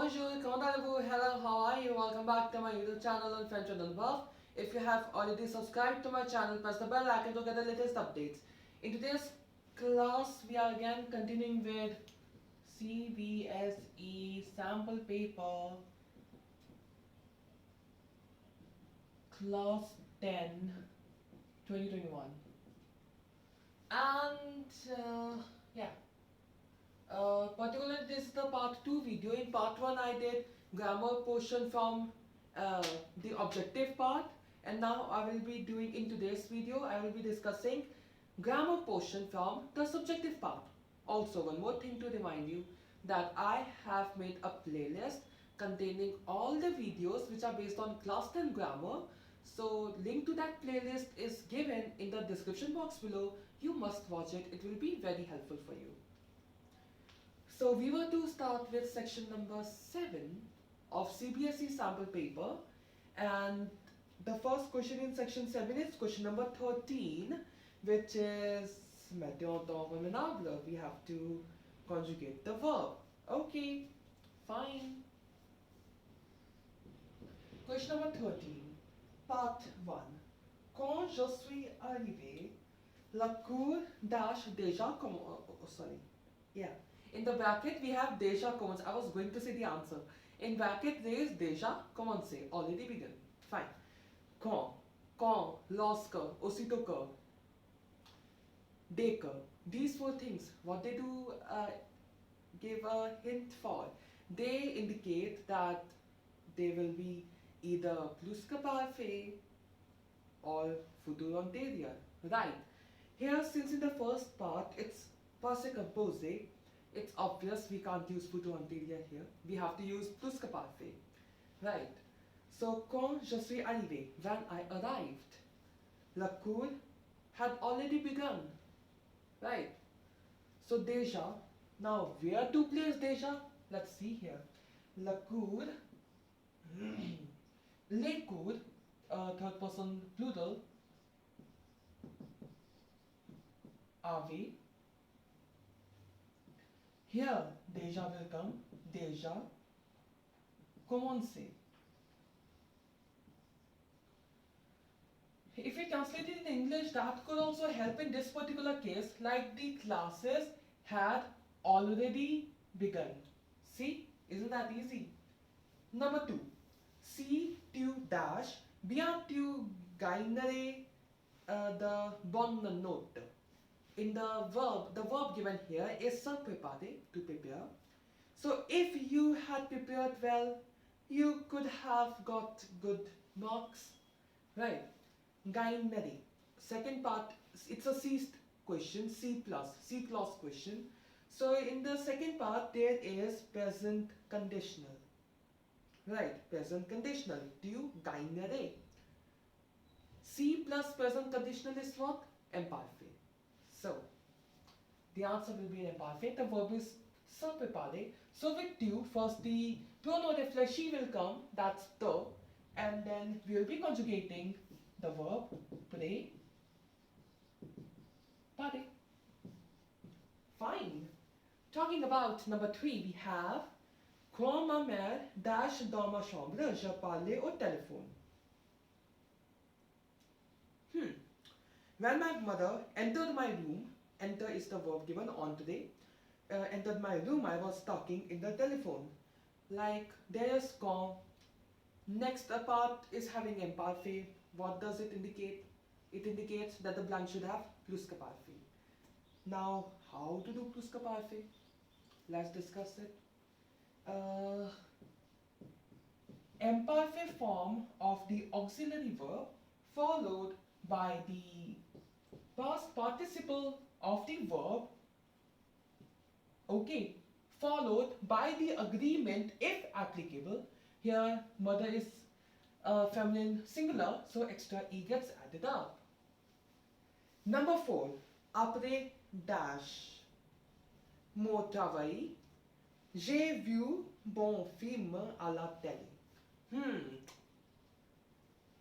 Bonjour, comment allez-vous? Hello, how are you? Welcome back to my YouTube channel on French with Anubhav. If you have already subscribed to my channel, press the bell icon to get the latest updates. In today's class, we are again continuing with CBSE sample paper class 10 2021. And yeah. Particularly this is the part 2 video. In part 1 I did grammar portion from the objective part, and now I will be doing in today's video I will be discussing grammar portion from the subjective part. Also, one more thing to remind you that I have made a playlist containing all the videos which are based on class 10 grammar. So link to that playlist is given in the description box below. You must watch it. It will be very helpful for you. So we were to start with section number 7 of CBSE sample paper, and the first question in section 7 is question number 13, which is mettons dans convenable. We have to conjugate the verb. Okay, fine. Question number 13, part 1. Quand je suis arrivé, la cour dash déjà sorry. Yeah. In the bracket we have déjà commence. I was going to say the answer. In bracket there is déjà commencé, already begun. Fine. Quand, lorsque, aussitôt que, dès que. These four things, what they do give a hint for. They indicate that they will be either plus que parfait or futur antérieur. Right. Here, since in the first part it's passé composé, it's obvious we can't use futur antérieur here. We have to use plus que parfait. Right. So, quand je suis arrivé, when I arrived, la cour had already begun. Right. So, déjà. Now, where to place déjà? Let's see here. La cour, les cours, third person plural, avait. Here, déjà will come, déjà, commencer. If we translate it in English, that could also help in this particular case, like the classes had already begun. See, isn't that easy? Number 2, si tu dash, bien tu gagnerais the bonne note. In the verb given here is se préparer, to prepare. So if you had prepared well, you could have got good marks, right? Gagnerais. Second part, it's a C question, C clause question. So in the second part there is present conditional, right? Present conditional. Tu gagnerais. C plus present conditional is what? Imparfait. So, the answer will be imperfect. The verb is se préparer. So with tu, first the pronom réfléchi will come, that's the, and then we will be conjugating the verb préparer. Fine. Talking about number 3, we have quand ma mère dash dans ma chambre, je parlais au téléphone. When my mother entered my room, enter is the verb given on today, entered my room, I was talking in the telephone. Like there is quand. Next part is having imparfait. What does it indicate? It indicates that the blank should have plus que parfait. Now, how to do plus que parfait? Let's discuss it. Imperfect form of the auxiliary verb followed by the past participle of the verb, okay, followed by the agreement if applicable. Here mother is feminine singular, so extra e gets added up. Number 4, après dash mon travail, j'ai vu bon film à la télé.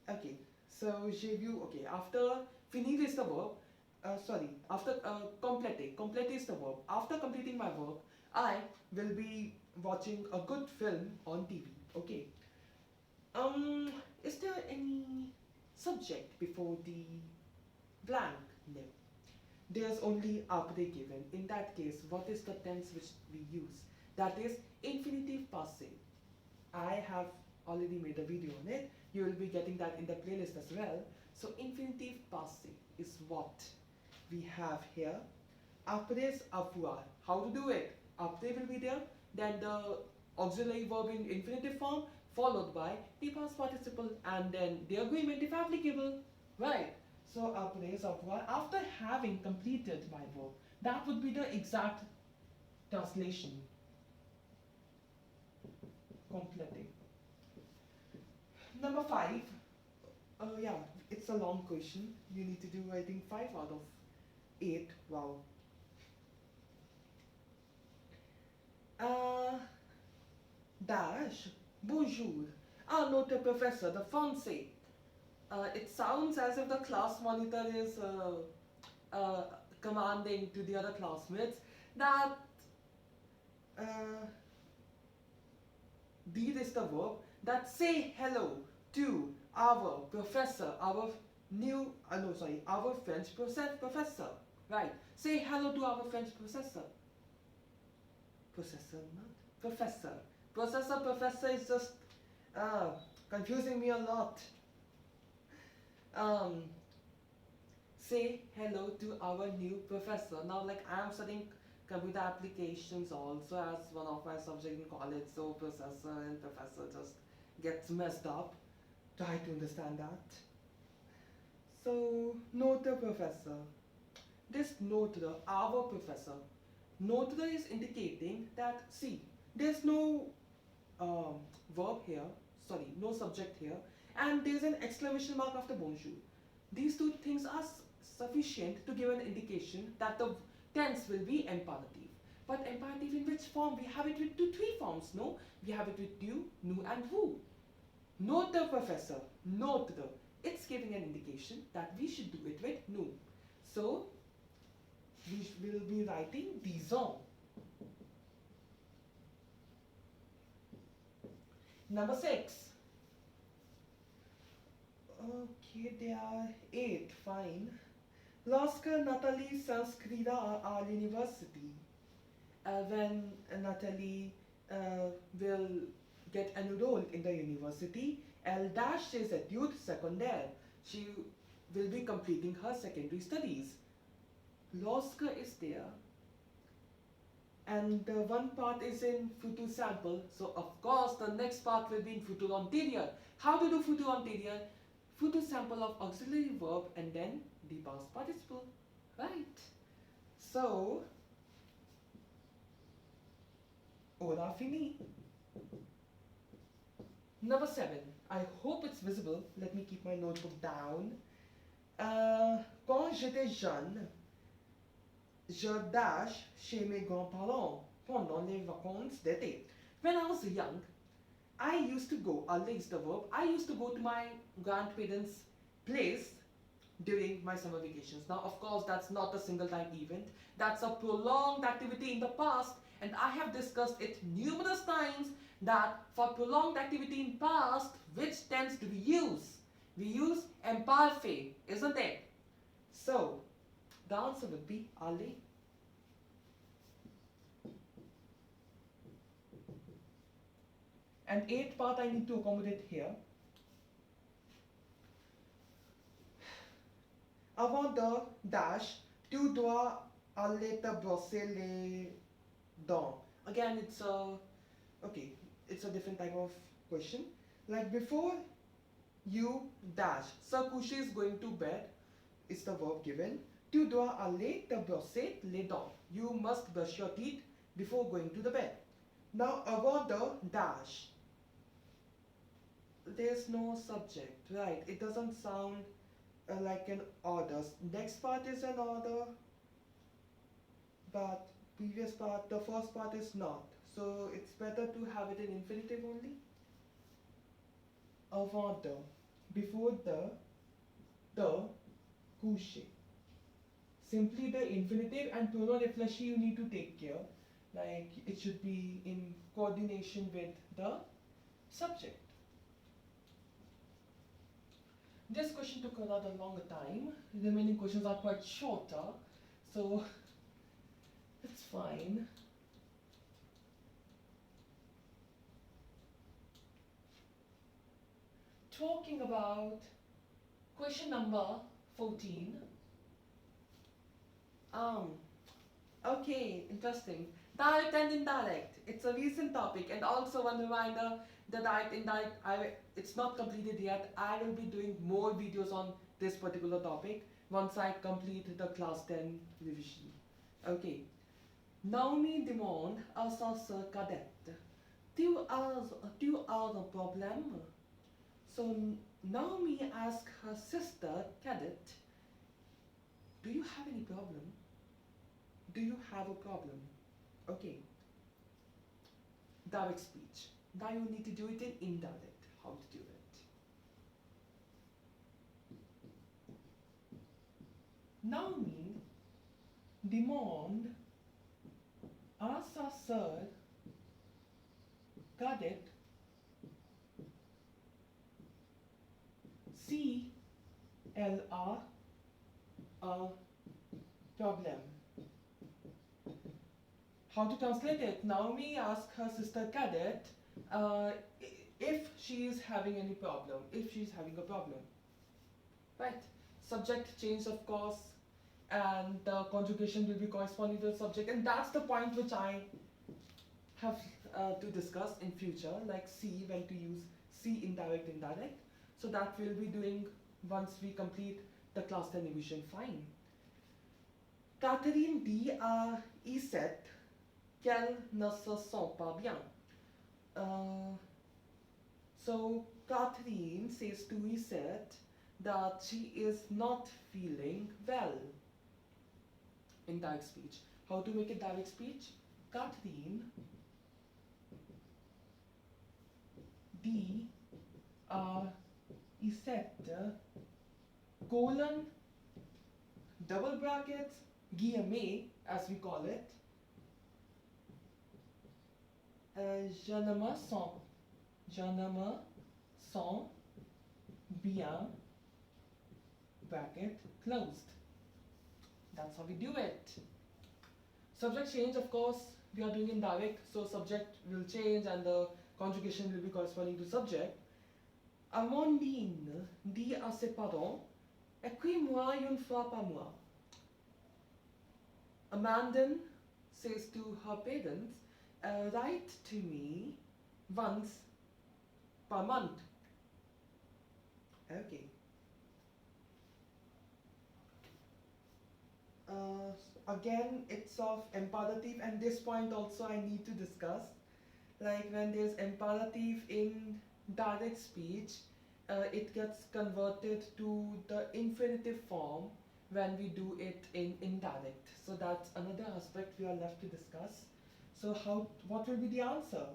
Okay, so j'ai vu, okay, after finir is the verb, after compléter is the verb. After completing my verb, I will be watching a good film on TV. Okay. Is there any subject before the blank? No. There's only après given. In that case, what is the tense which we use? That is infinitive passé. I have already made a video on it. You will be getting that in the playlist as well. So infinitive passé is what we have here. Après avoir. How to do it? Après will be there, then the auxiliary verb in infinitive form followed by the past participle and then the agreement if applicable. Right. So après avoir, after having completed my verb, that would be the exact translation. Completing. Number 5. Yeah, it's a long question. You need to do, I think, 5 out of 8. Wow. Dash. Bonjour. Ah, notre professeur, the français. It sounds as if the class monitor is commanding to the other classmates that deed is the verb that say hello to our professor, our our French professor. Right. Say hello to our French professor. Professor, not professor. Professor is just confusing me a lot. Say hello to our new professor. Now, like I am studying computer applications also as one of my subjects in college, so professor and professor just gets messed up. Try to understand that. So, notre professor. This notre, our professor. Notre is indicating that, see, there's no verb here, sorry, no subject here, and there's an exclamation mark after bonjour. These two things are sufficient to give an indication that the tense will be imperative. But imperative in which form? We have it with three forms, no? We have it with du, nous, and vous. Notre professor, notre. It's giving an indication that we should do it with nous. So, we will be writing disons. Number 6. Okay, there are 8, fine. Lorsque Nathalie s'inscrira à l'université, when Nathalie will get enrolled in the university, elle dash ses études secondaires. She will be completing her secondary studies. Lorsque is there, and one part is in futur sample, so of course the next part will be in futur anterior. How to do futur anterior? Futur sample of auxiliary verb and then the past participle, right? So, aura fini. Number 7. I hope it's visible. Let me keep my notebook down. Quand j'étais jeune, je dash chez mes grands-parents pendant les vacances d'été. When I was young, I used to go, aller is the verb, I used to go to my grandparents' place during my summer vacations. Now, of course, that's not a single time event. That's a prolonged activity in the past, and I have discussed it numerous times that for prolonged activity in past, which tense do we use? We use imparfait, isn't it? So, the answer would be aller. And 8th part I need to accommodate here. Avant de dash, tu dois aller te brosser les dents. Again, it's a different type of question. Like before you dash, se coucher is going to bed, is the verb given. Tu dois aller te brosser les dents. You must brush your teeth before going to the bed. Now, avant de dash, there's no subject, right? It doesn't sound like an order. Next part is an order, but previous part, the first part is not. So it's better to have it in infinitive only. Avant de, before the, coucher. Simply the infinitive and pronoun réfléchi you need to take care. Like it should be in coordination with the subject. This question took a rather longer time. The remaining questions are quite shorter, so it's fine. Talking about question number 14. Okay, interesting. Direct and indirect. It's a recent topic, and also one reminder, the direct indirect, it's not completed yet. I will be doing more videos on this particular topic once I complete the class 10 revision. Okay. Naomi demande à sa sœur cadette, tu as un problème? So Naomi asks her sister cadet, do you have any problem? Do you have a problem? Okay. Direct speech. Now you need to do it in indirect. How to do it? Naomi demande à sa sœur cadette si elle a un problème. How to translate it? Naomi asks her sister cadet if she is having any problem, if she is having a problem. Right? Subject change, of course, and the conjugation will be corresponding to the subject, and that's the point which I have to discuss in future, like see when to use see indirect, indirect. So that we'll be doing once we complete the class 10 revision. Fine. Catherine dit à Isette qu'elle ne se sent pas bien. So Catherine says to Isette that she is not feeling well. In direct speech. How to make it direct speech? Catherine dit à Isette colon double brackets guillemets as we call it. Je ne me sens bien bracket closed. That's how we do it. Subject change, of course, we are doing indirect, so subject will change and the conjugation will be corresponding to subject. Amandine dit à ses parents, écris-moi une fois par mois. Amandine says to her parents, write to me once per month. Okay. Again, it's of imperative, and this point also I need to discuss. Like when there's imperative in direct speech, it gets converted to the infinitive form when we do it in indirect. So that's another aspect we are left to discuss. So what will be the answer?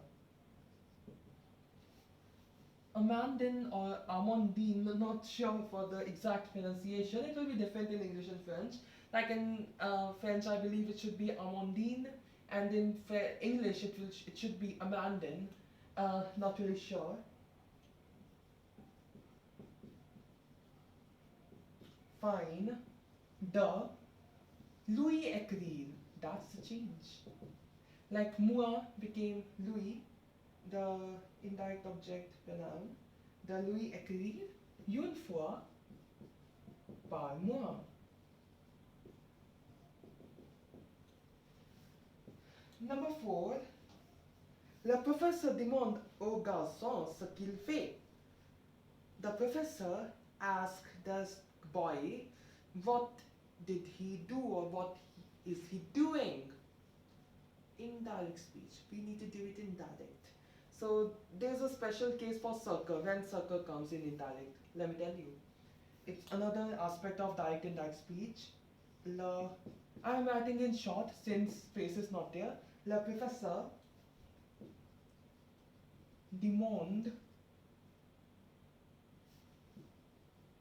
Amandine or Amandine, not sure for the exact pronunciation. It will be different in English and French. Like in French, I believe it should be Amandine, and in English it should be Amandine. Not really sure. Fine. The Louis écrire. That's the change. Like moi became Louis, the indirect object pronoun. The Louis écrire une fois par mois. Number 4. Le professeur demande au garçon ce qu'il fait. The professor asks the boy what did he do or what is he doing. Indirect speech. We need to do it indirect. So there's a special case for circle when circle comes in indirect. Let me tell you. It's another aspect of direct indirect speech. I'm writing in short since space is not there. Le professeur demande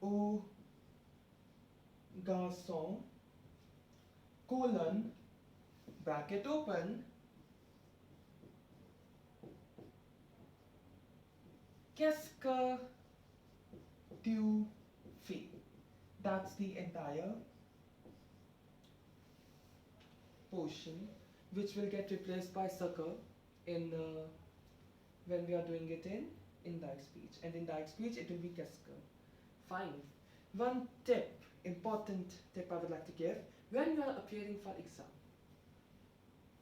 au garçon colon bracket open Qu'est-ce que tu fais? That's the entire portion which will get replaced by sucker in when we are doing it in indirect speech, and in direct speech it will be qu'est-ce que. Fine. One tip, important tip I would like to give when you are appearing for exam.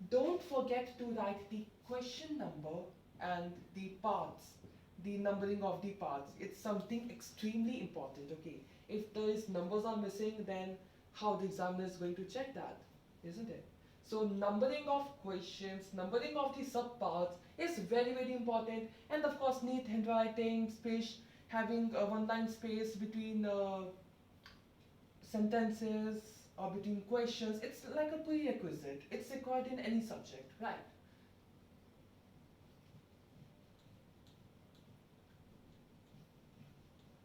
Don't forget to write the question number and the parts, the numbering of the parts. It's something extremely important, okay? If those numbers are missing, then how the examiner is going to check that, isn't it? So numbering of questions, numbering of the subparts is very, very important. And of course, neat handwriting, space, having a one-line space between sentences or between questions, it's like a prerequisite. It's required in any subject, right?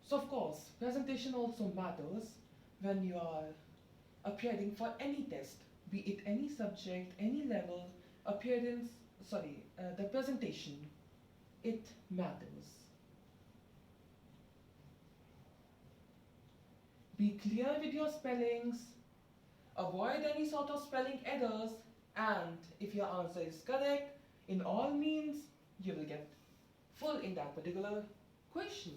So of course, presentation also matters when you are appearing for any test, be it any subject, any level, the presentation, it matters. Be clear with your spellings, avoid any sort of spelling errors, and if your answer is correct, in all means, you will get full in that particular question.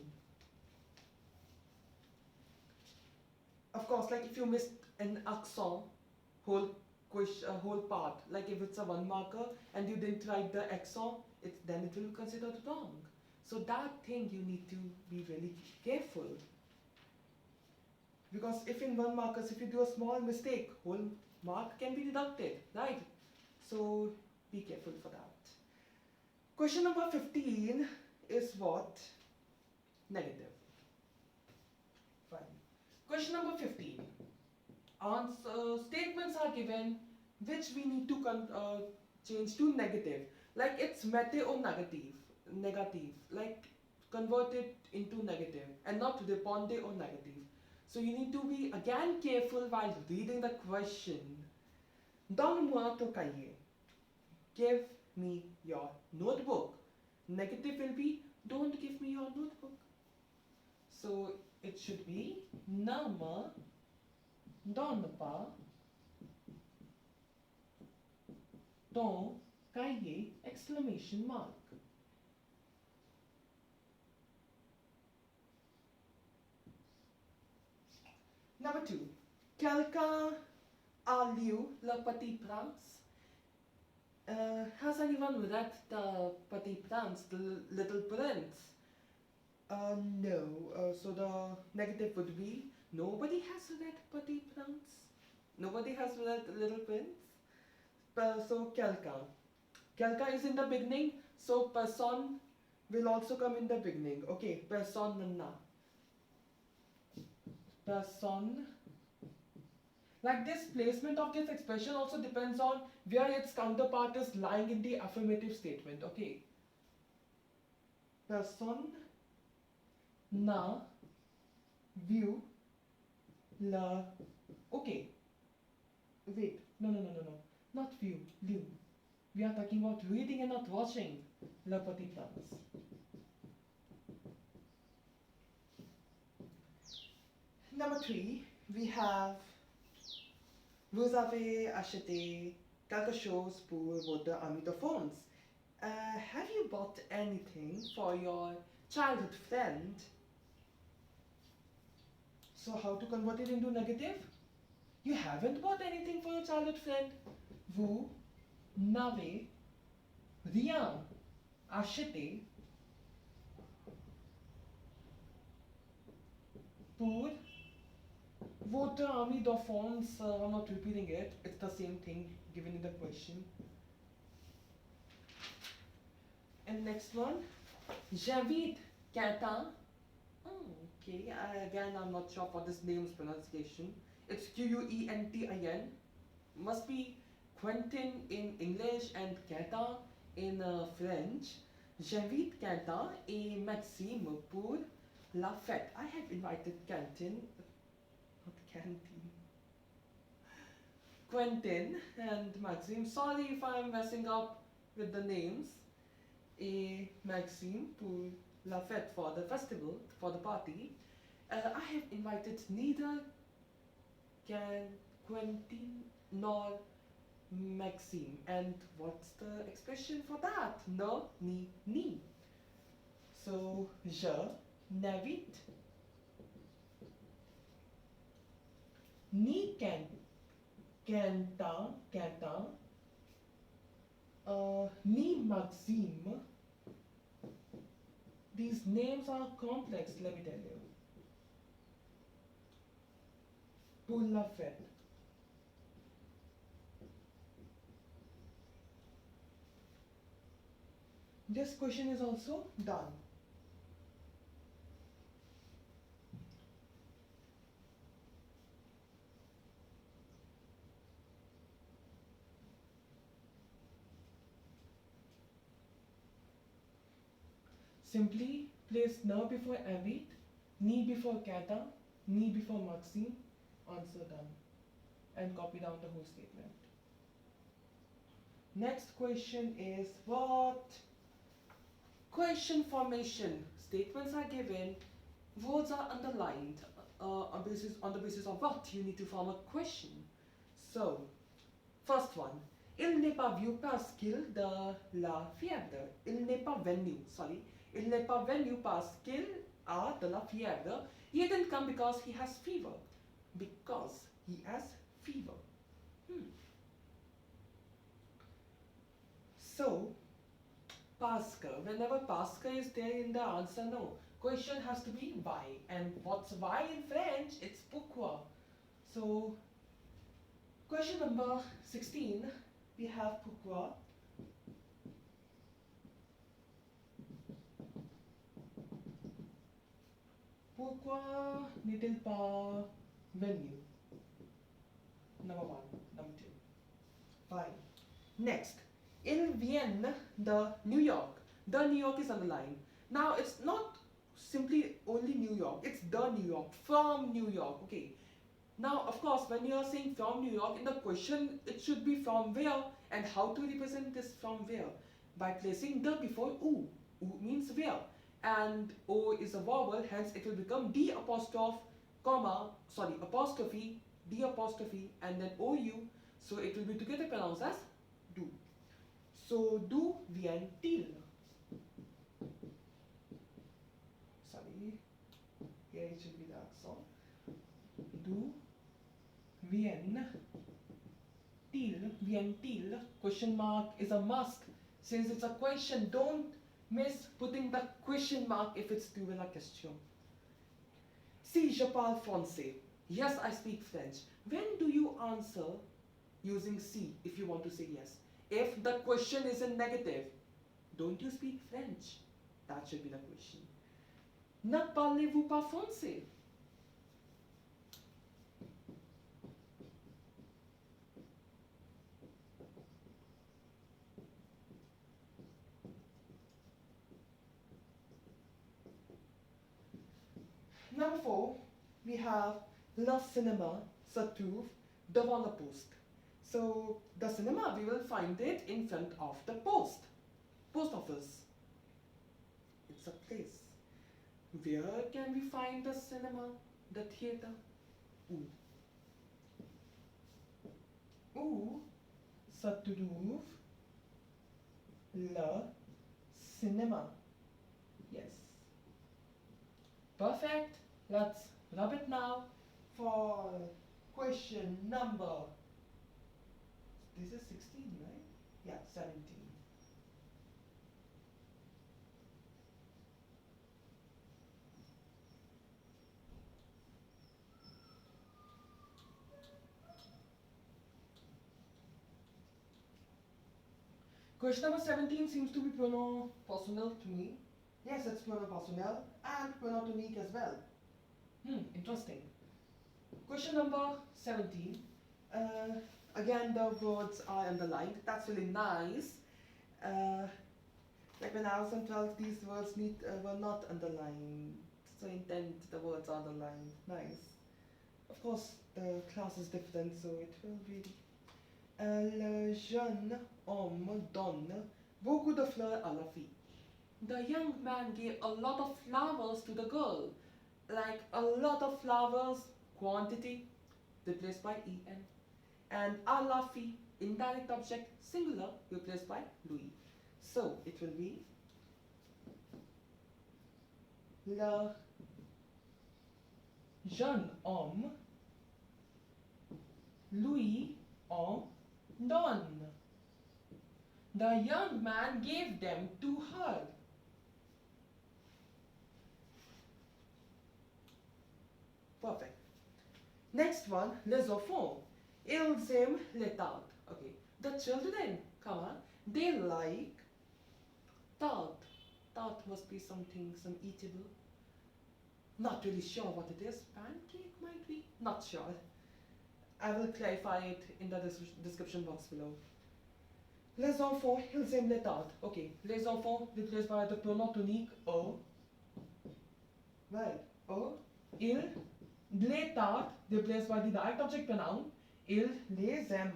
Of course, like if you missed an accent, whole part, like if it's a one marker and you didn't write the accent, then it will be considered wrong. So that thing you need to be really careful. Because if in one markers, if you do a small mistake, whole mark can be deducted, right? So be careful for that. Question number 15 is what? Negative. Fine. Question number 15. Statements are given which we need to change to negative. Like it's mete or negative. Like convert it into negative and not répondre or negative. So you need to be again careful while reading the question. Donne-moi ton cahier. Give me your notebook. Negative will be don't give me your notebook. So it should be ne me donne pas ton cahier exclamation mark. Number 2. Quelqu'un a lu Le Petit Prince? Has anyone read The Petit Prince, the Little Prince? No. So the negative would be nobody has read Petit Prince. Nobody has read Little Prince. So quelqu'un. Quelqu'un is in the beginning, so person will also come in the beginning. Okay, personne. Person. Like this placement of this expression also depends on where its counterpart is lying in the affirmative statement. Okay. Person n'a vu le. Okay. Wait. No. Not view. Lu. We are talking about reading and not watching Le Petit Prince. Number 3, we have vous avez acheté quelque chose pour votre ami d'enfance. Have you bought anything for your childhood friend? So how to convert it into negative? You haven't bought anything for your childhood friend. Vous n'avez rien acheté pour votre ami d'enfance. I'm not repeating it. It's the same thing given in the question. And next one, j'invite Quentin. Okay, again I'm not sure for this name's pronunciation. It's Quentin. Must be Quentin in English and Quentin in French. J'invite Quentin et Maxime pour la fête. I have invited Quentin, not canteen. Quentin and Maxime. Sorry if I'm messing up with the names. Et Maxime pour la fête, for the festival, for the party, I have invited neither Quentin nor Maxime. And what's the expression for that? No, ni. So, je n'invite ni Quentin, ni Maxime. These names are complex, let me tell you. Pour la fête. This question is also done. Simply place ne before invite, ni before Quentin, ni before Maxime, answer done. And copy down the whole statement. Next question is what? Question formation. Statements are given, words are underlined on the basis of what you need to form a question. So, first one. Il n'est pas venu parce qu'il de la fièvre. Il n'est pas venu, sorry. Il n'est pas venu parce qu'il a de la fièvre. He didn't come because he has fever. Because he has fever. So, parce que, whenever parce que is there in the answer, no. Question has to be why. And what's why in French? It's pourquoi. So, question number 16, we have pourquoi. Pourquoi n'est-il pas venu? Number 1. Number 2. Fine. Next. Ils viennent de New York. The New York is underlined. Now it's not simply only New York. It's the New York. From New York. Okay. Now, of course, when you are saying from New York, in the question, it should be from where and how to represent this from where? By placing the before u. U means where. And O is a vowel, hence it will become D apostrophe, apostrophe, D apostrophe, and then OU. So it will be together pronounced as do. So, d'où vient-il? Sorry, here it should be the accent. D'où vient-il? Question mark is a must. Since it's a question, don't miss putting the question mark if it's due in a question. Si je parle français. Yes, I speak French. When do you answer using si if you want to say yes? If the question is in negative, don't you speak French? That should be the question. Ne parlez-vous pas français? Number 4, we have le cinéma se trouve devant la poste. So the cinema, we will find it in front of the post office. It's a place. Where can we find the cinema, the theater? Où se trouve le cinéma? Yes. Perfect. Let's rub it now for question number. This is 16, right? Yeah, 17. Question number 17 seems to be pronoun personnel to me. Yes, it's pronoun personnel and pronoun tonique as well. Interesting. Question number 17. Again, the words are underlined. That's really nice. Like when I was in 12th, these words were not underlined. So in 10th, the words are underlined. Nice. Of course, the class is different, so it will be. Le jeune homme donne beaucoup de fleurs à la fille. The young man gave a lot of flowers to the girl. Like a lot of flowers, quantity, replaced by en. And a la fille, indirect object, singular, replaced by Louis. So it will be le jeune homme lui en donne. The young man gave them to her. Perfect. Next one, les enfants. Ils aiment les tartes. Okay. The children, come on, they like tart. Tart must be something, some eatable. Not really sure what it is. Pancake might be. Not sure. I will clarify it in the description box below. Les enfants, ils aiment les tartes. Okay. Les enfants replaced by the pronoun tonique eux. Right. Eux. Ils. Les tartes replaced by the direct object pronoun. Ils les aiment.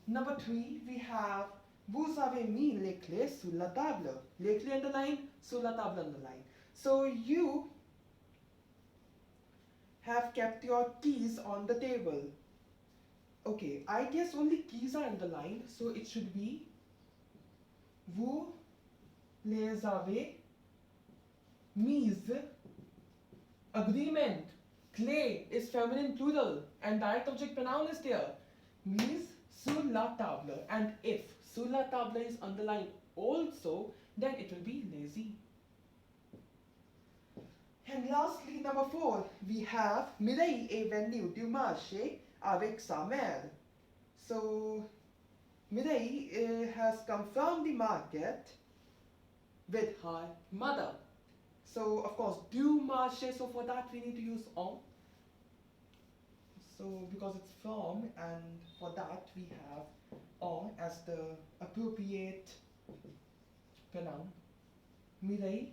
Number 3, we have vous avez mis les clés sur la table. Les clés underline, sur la table underline. So you have kept your keys on the table. Okay, I guess only keys are underlined, so it should be vous les avez mis. Agreement. Clé is feminine plural and direct object pronoun is there. Mise sur la table. And if sur la table is underlined also, then it will be lazy. And lastly, number 4, we have Mireille est venue du marché avec sa mère. So Mireille has come from the market with her mother. So of course, du marché, so for that we need to use en. So because it's from, and for that we have en as the appropriate pronoun. Mireille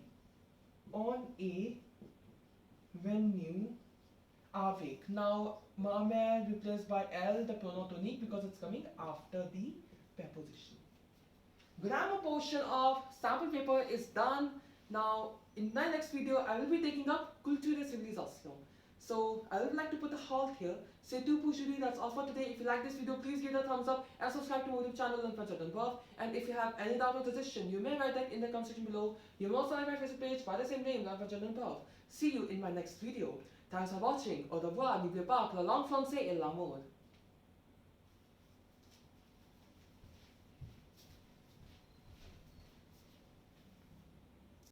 en est venue avec. Now ma mère replaced by elle, the pronoun tonique, because it's coming after the preposition. Grammar portion of sample paper is done. Now, in my next video, I will be taking up culture et civilisation. So, I would like to put a halt here. C'est tout pour aujourd'hui. That's all for today. If you like this video, please give it a thumbs up and subscribe to my YouTube channel Anubhav. And if you have any doubt or suggestion, you may write that in the comment section below. You may also like my Facebook page by the same name, Anubhav. See you in my next video. Thanks for watching. Au revoir. N'oubliez pas que la langue française est l'amour.